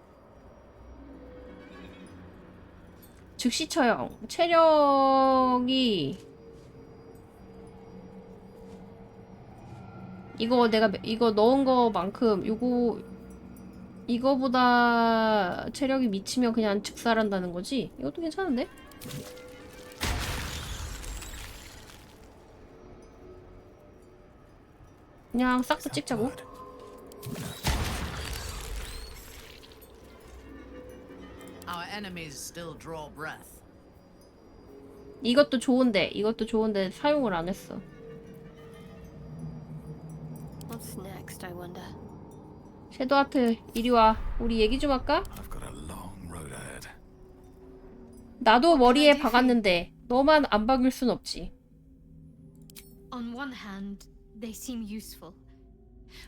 S1: 즉시 처형 체력이 이거 넣은 거만큼 이거보다 체력이 미치면 그냥 즉살한다는 거지? 이것도 괜찮은데? 그냥 싹 다 찍자고.
S7: Our enemies still draw breath.
S1: 이것도 좋은데 사용을 안 했어. 섀도우 하트 이리 와. 우리 얘기 좀 할까?
S2: I've got a long road ahead.
S1: 나도 머리에 박았는데 너만 안 박을 순 없지.
S5: On one hand, they seem useful.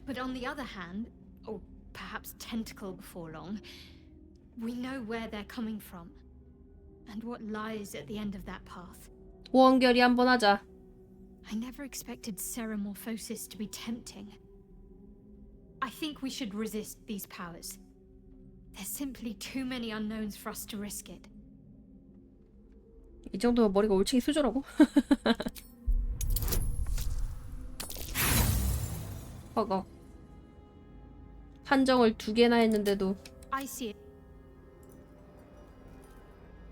S5: But on the other hand, or perhaps tentacle before long, we know where they're coming from. And what lies at the end of that path.
S1: 도원결이 한번 하자.
S5: I never expected Ceramorphosis to be tempting. I think we should resist these powers. There's simply too many unknowns for us to risk it.
S1: 이 정도면 머리가 올챙이 수저라고? 허걱. 판정을 2개나 했는데도
S5: I see it.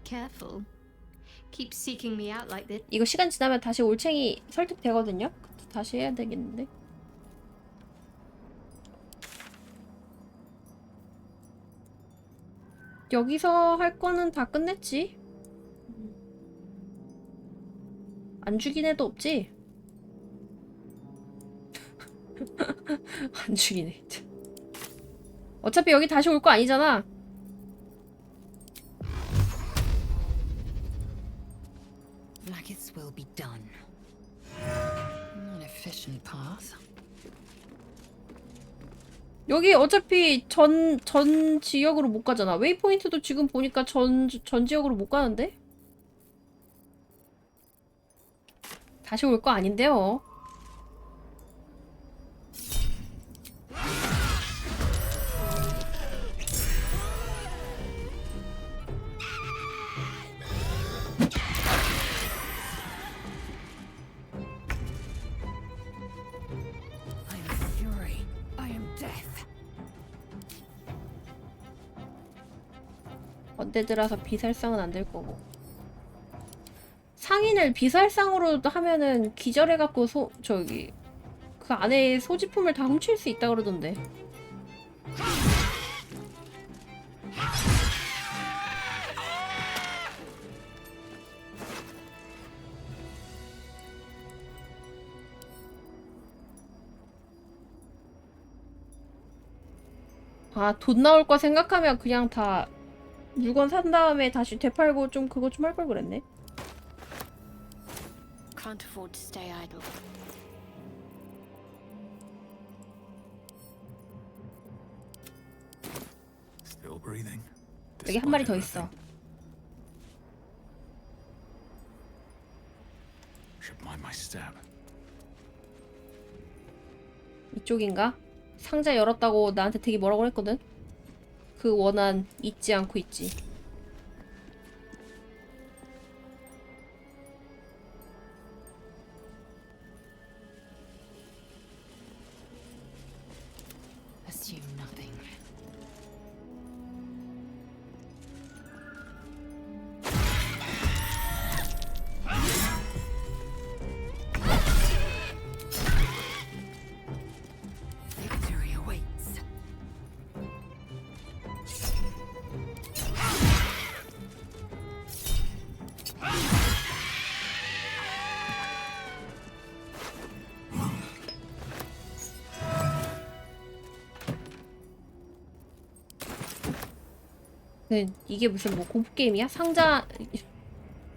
S5: Careful. Keep seeking me out like this.
S1: 이거 시간 지나면 다시 올챙이 설득되거든요? 다시 해야 되겠는데. 여기서 할 거는 다 끝냈지? 안 죽인 애도 없지? 안 죽인 애. 어차피 여기 다시 올 거 아니잖아.
S3: Maggots will be done. An efficient path.
S1: 여기 어차피 전 지역으로 못 가잖아. 웨이포인트도 지금 보니까 전 지역으로 못 가는데? 다시 올 거 아닌데요.
S3: I am fury. I am death.
S1: 언데드라서 비살상은 안 될 거고. 상인을 비살상으로 하면은 기절해갖고 그 안에 소지품을 다 훔칠 수 있다 그러던데. 아, 돈 나올 거 생각하면 그냥 다 물건 산 다음에 다시 되팔고 좀 그거 좀 할 걸 그랬네.
S5: Can't afford to stay idle.
S2: Still breathing.
S1: 여기 한 마리 더
S2: despite
S1: 있어.
S2: everything. Should mind my step.
S1: 이쪽인가? 상자 열었다고 나한테 되게 뭐라고 했거든? 그 원한 잊지 않고 있지.
S3: Assume nothing. Victory awaits.
S1: 이게 무슨 뭐 공포 게임이야?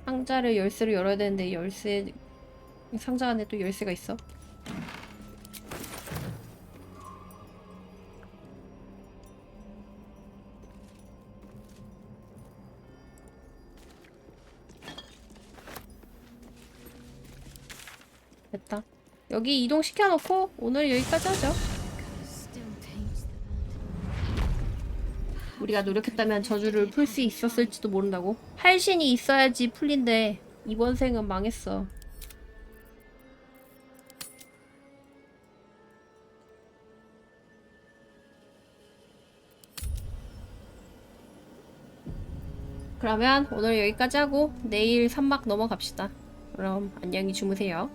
S1: 상자를 열쇠를 열어야 되는데 상자 안에 또 열쇠가 있어. 됐다. 여기 이동시켜놓고 오늘 여기까지 하죠.
S5: Still taints the
S1: 우리가 노력했다면 저주를 풀 수 있었을지도 모른다고. 할신이 있어야지 풀린데 이번 생은 망했어. 그러면 오늘 여기까지 하고 내일 산막 넘어갑시다. 그럼 안녕히 주무세요.